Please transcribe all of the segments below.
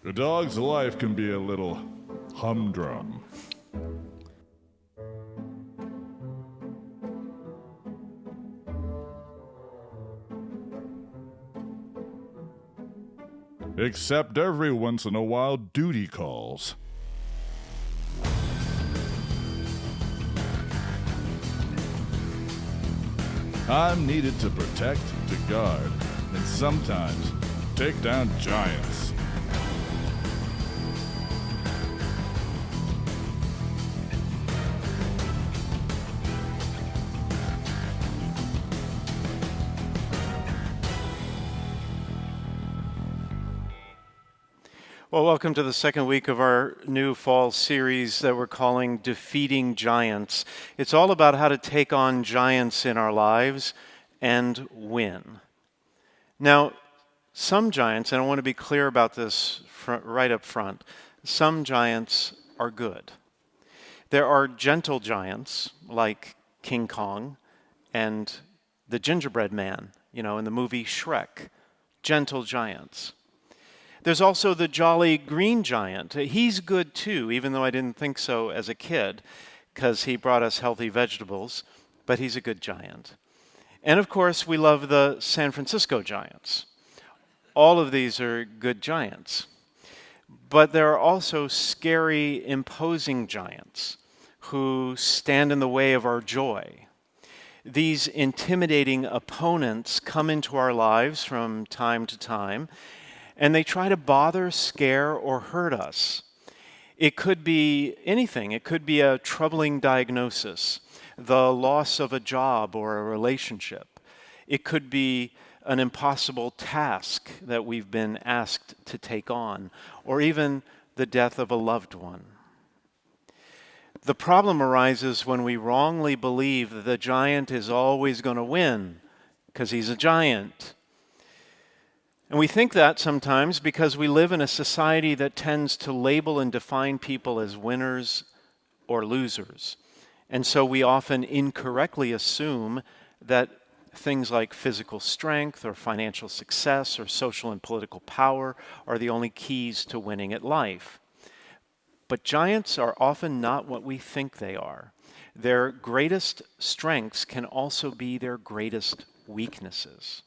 A dog's life can be a little humdrum. Except every once in a while, duty calls. I'm needed to protect, to guard, and sometimes take down giants. Well, welcome to the second week of our new fall series that we're calling Defeating Giants. It's all about how to take on giants in our lives and win. Now, some giants, and I want to be clear about this right up front, some giants are good. There are gentle giants like King Kong and the gingerbread man, in the movie Shrek, gentle giants. There's also the jolly green giant. He's good too, even though I didn't think so as a kid, because he brought us healthy vegetables, but he's a good giant. And of course, we love the San Francisco giants. All of these are good giants. But there are also scary, imposing giants who stand in the way of our joy. These intimidating opponents come into our lives from time to time, and they try to bother, scare, or hurt us. It could be anything. It could be a troubling diagnosis, the loss of a job or a relationship. It could be an impossible task that we've been asked to take on, or even the death of a loved one. The problem arises when we wrongly believe that the giant is always going to win because he's a giant. And we think that sometimes because we live in a society that tends to label and define people as winners or losers. And so we often incorrectly assume that things like physical strength or financial success or social and political power are the only keys to winning at life. But giants are often not what we think they are. Their greatest strengths can also be their greatest weaknesses.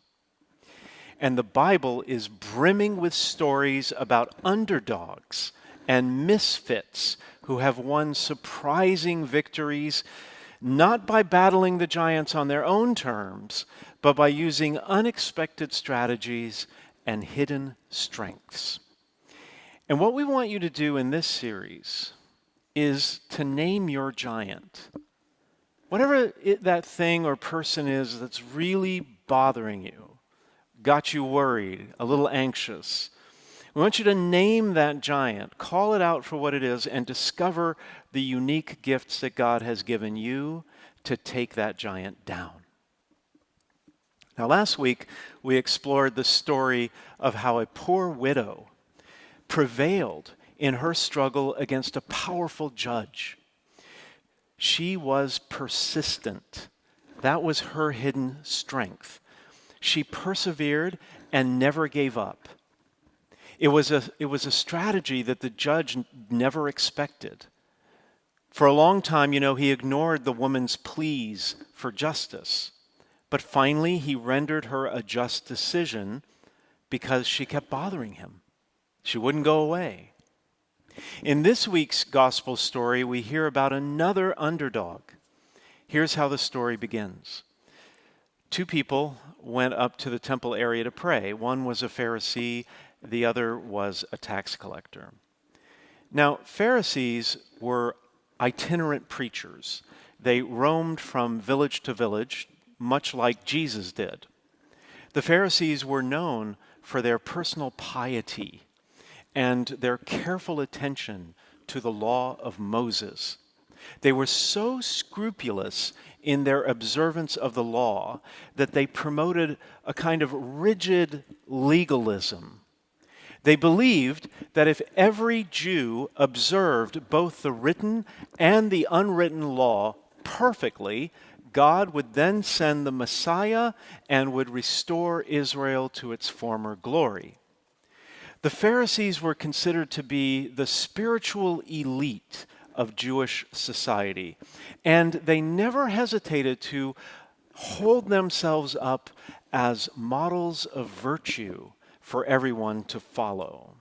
And the Bible is brimming with stories about underdogs and misfits who have won surprising victories, not by battling the giants on their own terms, but by using unexpected strategies and hidden strengths. And what we want you to do in this series is to name your giant. Whatever that thing or person is that's really bothering you, got you worried, a little anxious. We want you to name that giant, call it out for what it is, and discover the unique gifts that God has given you to take that giant down. Now, last week, we explored the story of how a poor widow prevailed in her struggle against a powerful judge. She was persistent. That was her hidden strength. She persevered and never gave up. It was a strategy that the judge never expected. For a long time, he ignored the woman's pleas for justice. But finally, he rendered her a just decision because she kept bothering him. She wouldn't go away. In this week's gospel story, we hear about another underdog. Here's how the story begins. Two people went up to the temple area to pray. One was a Pharisee, the other was a tax collector. Now, Pharisees were itinerant preachers. They roamed from village to village, much like Jesus did. The Pharisees were known for their personal piety and their careful attention to the law of Moses. They were so scrupulous in their observance of the law that they promoted a kind of rigid legalism. They believed that if every Jew observed both the written and the unwritten law perfectly, God would then send the Messiah and would restore Israel to its former glory. The Pharisees were considered to be the spiritual elite of Jewish society, and they never hesitated to hold themselves up as models of virtue for everyone to follow.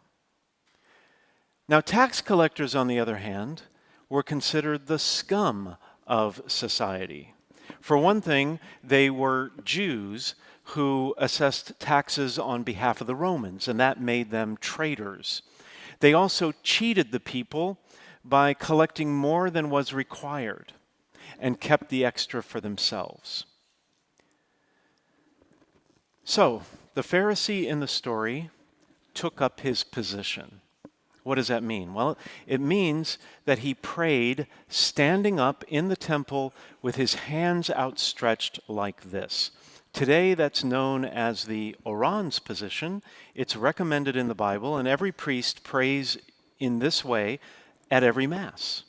Now, tax collectors, on the other hand, were considered the scum of society. For one thing, they were Jews who assessed taxes on behalf of the Romans, and that made them traitors. They also cheated the people by collecting more than was required and kept the extra for themselves. So, the Pharisee in the story took up his position. What does that mean? Well, it means that he prayed standing up in the temple with his hands outstretched like this. Today, that's known as the orans position. It's recommended in the Bible, and every priest prays in this way at every Mass.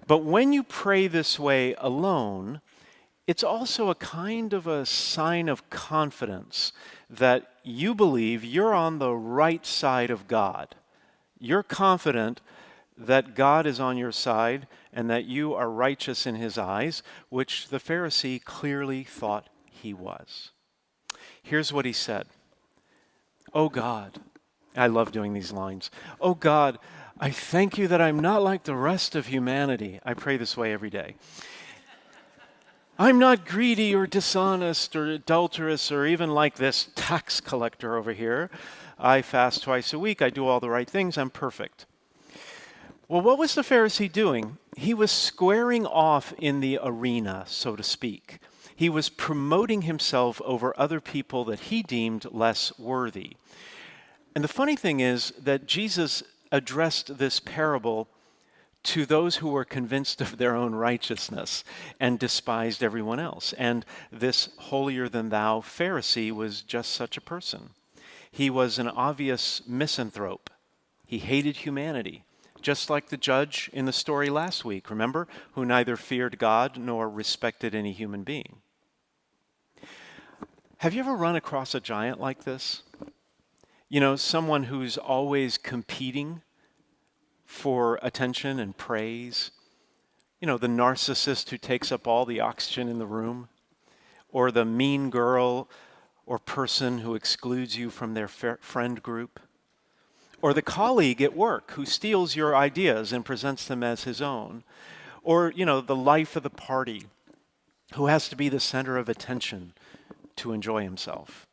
But when you pray this way alone, it's also a kind of a sign of confidence that you believe you're on the right side of God. You're confident that God is on your side and that you are righteous in his eyes, which the Pharisee clearly thought he was. Here's what he said. Oh God, I love doing these lines. Oh God, I thank you that I'm not like the rest of humanity. I pray this way every day. I'm not greedy or dishonest or adulterous or even like this tax collector over here. I fast twice a week. I do all the right things. I'm perfect. Well, what was the Pharisee doing? He was squaring off in the arena, so to speak. He was promoting himself over other people that he deemed less worthy. And the funny thing is that Jesus addressed this parable to those who were convinced of their own righteousness and despised everyone else. And this holier-than-thou Pharisee was just such a person. He was an obvious misanthrope. He hated humanity, just like the judge in the story last week, remember, who neither feared God nor respected any human being. Have you ever run across a giant like this? You know, someone who's always competing for attention and praise. You know, the narcissist who takes up all the oxygen in the room, or the mean girl or person who excludes you from their friend group, or the colleague at work who steals your ideas and presents them as his own, or, you know, the life of the party who has to be the center of attention to enjoy himself.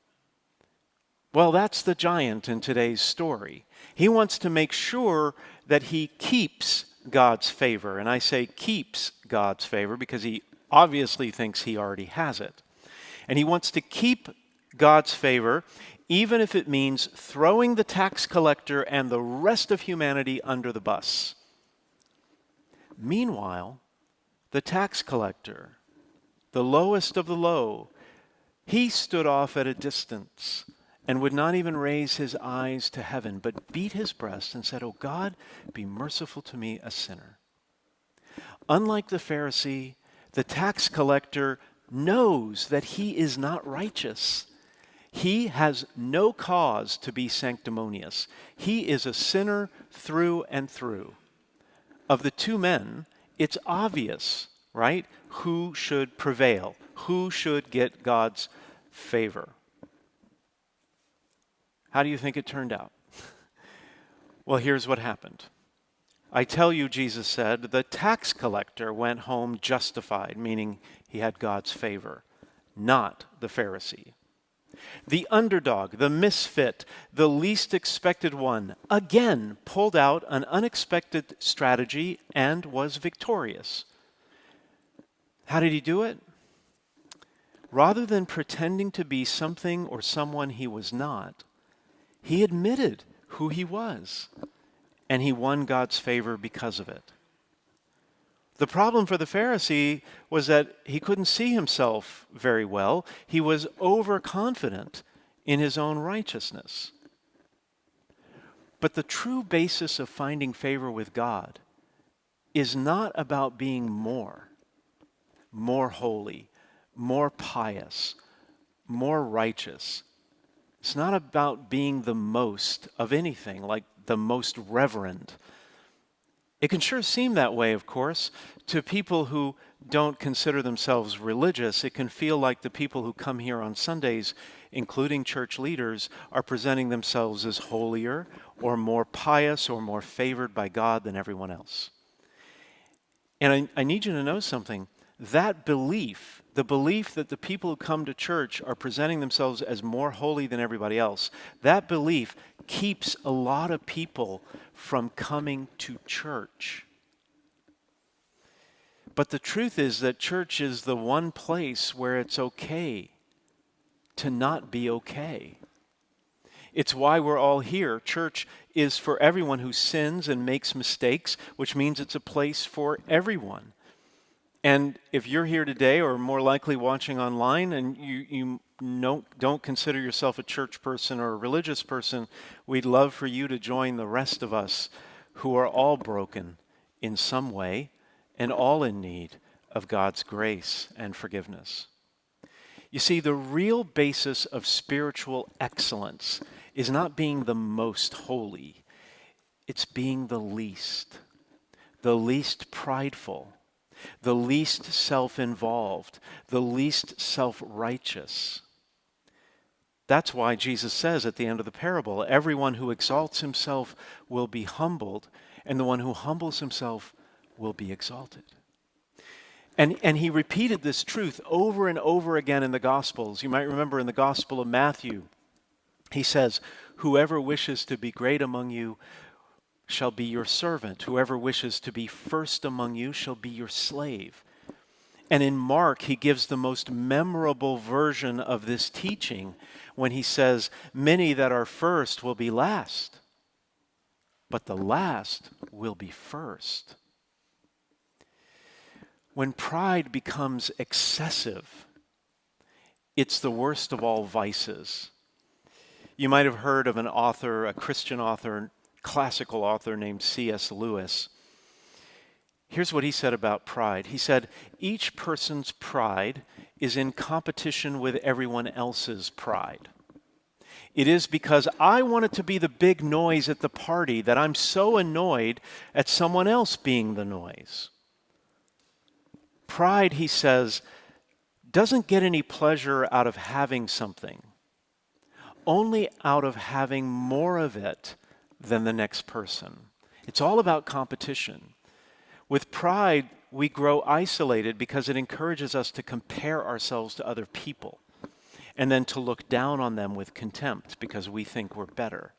Well, that's the giant in today's story. He wants to make sure that he keeps God's favor. And I say keeps God's favor because he obviously thinks he already has it. And he wants to keep God's favor even if it means throwing the tax collector and the rest of humanity under the bus. Meanwhile, the tax collector, the lowest of the low, he stood off at a distance and would not even raise his eyes to heaven, but beat his breast and said, "Oh God, be merciful to me, a sinner." Unlike the Pharisee, the tax collector knows that he is not righteous. He has no cause to be sanctimonious. He is a sinner through and through. Of the two men, it's obvious, right, who should prevail, who should get God's favor. How do you think it turned out? Well, here's what happened. I tell you, Jesus said, the tax collector went home justified, meaning he had God's favor, not the Pharisee. The underdog, the misfit, the least expected one, again pulled out an unexpected strategy and was victorious. How did he do it? Rather than pretending to be something or someone he was not, he admitted who he was, and he won God's favor because of it. The problem for the Pharisee was that he couldn't see himself very well. He was overconfident in his own righteousness. But the true basis of finding favor with God is not about being more holy, more pious, more righteous. It's not about being the most of anything, like the most reverend. It can sure seem that way, of course. To people who don't consider themselves religious, it can feel like the people who come here on Sundays, including church leaders, are presenting themselves as holier or more pious or more favored by God than everyone else. And I need you to know something. That belief, the belief that the people who come to church are presenting themselves as more holy than everybody else, that belief keeps a lot of people from coming to church. But the truth is that church is the one place where it's okay to not be okay. It's why we're all here. Church is for everyone who sins and makes mistakes, which means it's a place for everyone. And if you're here today, or more likely watching online, and you don't consider yourself a church person or a religious person, we'd love for you to join the rest of us who are all broken in some way and all in need of God's grace and forgiveness. You see, the real basis of spiritual excellence is not being the most holy. It's being the least prideful, the least self-involved, the least self-righteous. That's why Jesus says at the end of the parable, everyone who exalts himself will be humbled, and the one who humbles himself will be exalted. And he repeated this truth over and over again in the Gospels. You might remember in the Gospel of Matthew, he says, whoever wishes to be great among you shall be your servant. Whoever wishes to be first among you shall be your slave. And in Mark, he gives the most memorable version of this teaching when he says, many that are first will be last, but the last will be first. When pride becomes excessive, it's the worst of all vices. You might have heard of an author, a Christian author, classical author named C.S. Lewis. Here's what he said about pride. He said, each person's pride is in competition with everyone else's pride. It is because I want it to be the big noise at the party that I'm so annoyed at someone else being the noise. Pride, he says, doesn't get any pleasure out of having something, only out of having more of it than the next person. It's all about competition. With pride, we grow isolated because it encourages us to compare ourselves to other people and then to look down on them with contempt because we think we're better,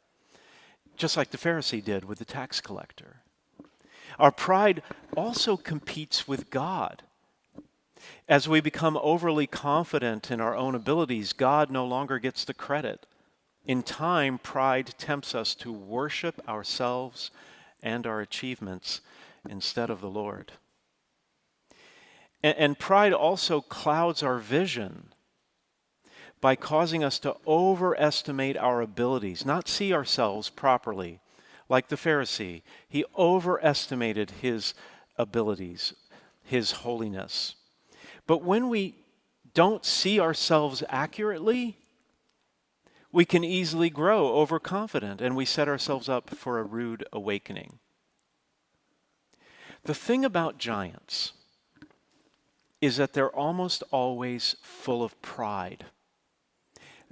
just like the Pharisee did with the tax collector. Our pride also competes with God. As we become overly confident in our own abilities, God no longer gets the credit. In time, pride tempts us to worship ourselves and our achievements instead of the Lord. And pride also clouds our vision by causing us to overestimate our abilities, not see ourselves properly. Like the Pharisee, he overestimated his abilities, his holiness. But when we don't see ourselves accurately, we can easily grow overconfident and we set ourselves up for a rude awakening. The thing about giants is that they're almost always full of pride.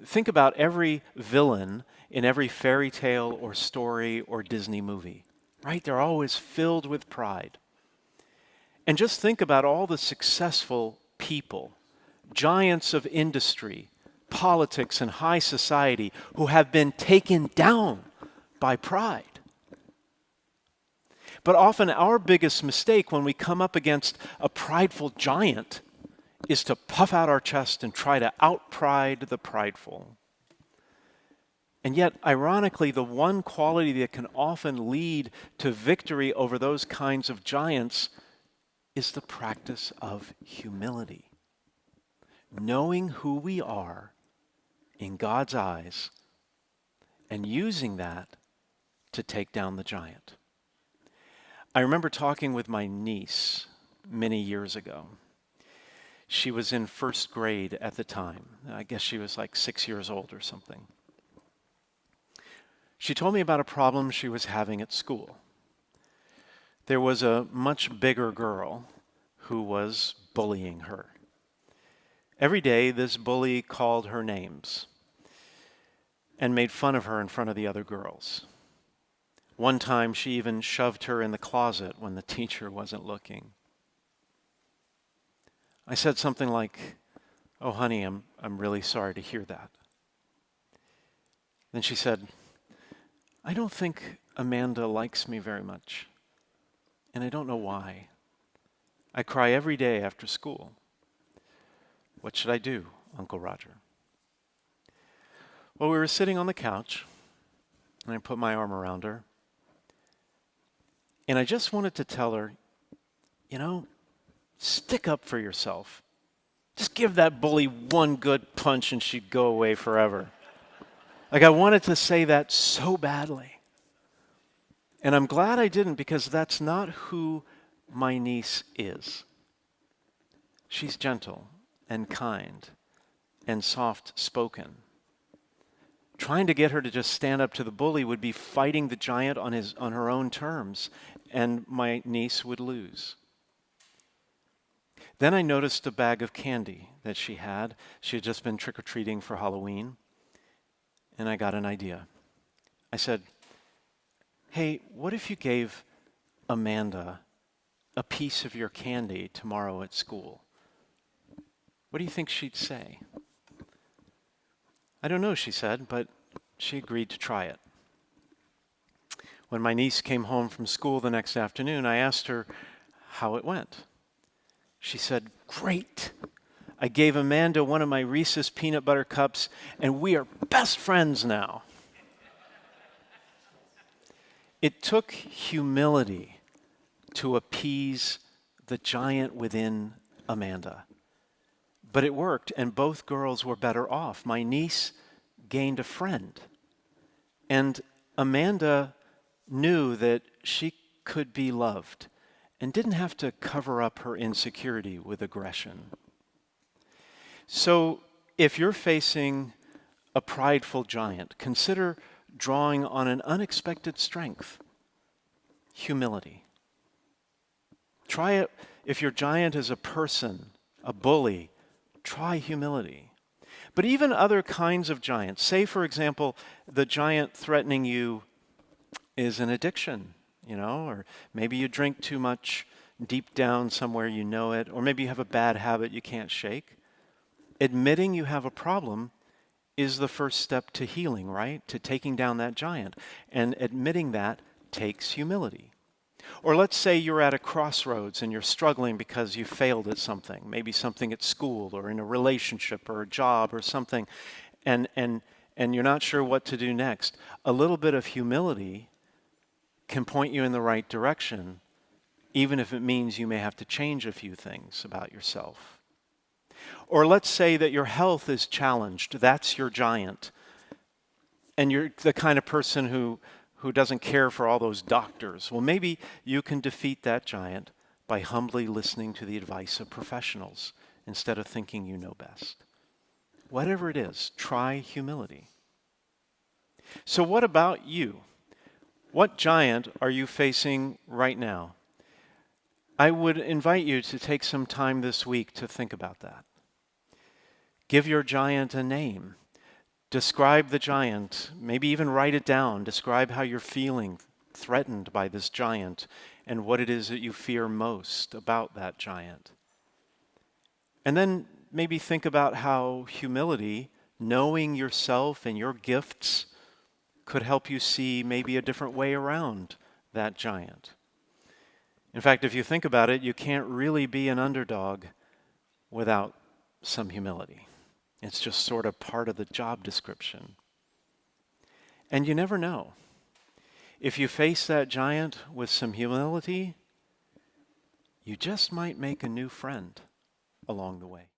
Think about every villain in every fairy tale or story or Disney movie, right? They're always filled with pride. And just think about all the successful people, giants of industry, politics, and high society who have been taken down by pride. But often our biggest mistake when we come up against a prideful giant is to puff out our chest and try to out-pride the prideful. And yet, ironically, the one quality that can often lead to victory over those kinds of giants is the practice of humility. Knowing who we are in God's eyes and using that to take down the giant. I remember talking with my niece many years ago. She was in first grade at the time. I guess she was like 6 years old or something. She told me about a problem she was having at school. There was a much bigger girl who was bullying her. Every day, this bully called her names and made fun of her in front of the other girls. One time, she even shoved her in the closet when the teacher wasn't looking. I said something like, "Oh, honey, I'm really sorry to hear that." Then she said, "I don't think Amanda likes me very much, and I don't know why. I cry every day after school. What should I do, Uncle Roger?" Well, we were sitting on the couch, and I put my arm around her, and I just wanted to tell her, stick up for yourself. Just give that bully one good punch and she'd go away forever. Like, I wanted to say that so badly. And I'm glad I didn't, because that's not who my niece is. She's gentle and kind and soft-spoken. Trying to get her to just stand up to the bully would be fighting the giant on her own terms, and my niece would lose. Then I noticed a bag of candy that she had. She had just been trick-or-treating for Halloween, and I got an idea. I said, "Hey, what if you gave Amanda a piece of your candy tomorrow at school?" What do you think she'd say? "I don't know," she said, but she agreed to try it. When my niece came home from school the next afternoon, I asked her how it went. She said, "Great. I gave Amanda one of my Reese's peanut butter cups, and we are best friends now." It took humility to appease the giant within Amanda. But it worked, and both girls were better off. My niece gained a friend, and Amanda knew that she could be loved and didn't have to cover up her insecurity with aggression. So if you're facing a prideful giant, consider drawing on an unexpected strength: humility. Try it if your giant is a person, a bully. Try humility. But even other kinds of giants, say, for example, the giant threatening you is an addiction, or maybe you drink too much deep down somewhere, you know it, or maybe you have a bad habit you can't shake. Admitting you have a problem is the first step to healing, right? To taking down that giant. And admitting that takes humility. Or let's say you're at a crossroads and you're struggling because you failed at something, maybe something at school or in a relationship or a job or something, and you're not sure what to do next. A little bit of humility can point you in the right direction, even if it means you may have to change a few things about yourself. Or let's say that your health is challenged. That's your giant. And you're the kind of person who doesn't care for all those doctors. Well, maybe you can defeat that giant by humbly listening to the advice of professionals instead of thinking you know best. Whatever it is, try humility. So what about you? What giant are you facing right now? I would invite you to take some time this week to think about that. Give your giant a name. Describe the giant, maybe even write it down. Describe how you're feeling threatened by this giant and what it is that you fear most about that giant. And then maybe think about how humility, knowing yourself and your gifts, could help you see maybe a different way around that giant. In fact, if you think about it, you can't really be an underdog without some humility. It's just sort of part of the job description. And you never know. If you face that giant with some humility, you just might make a new friend along the way.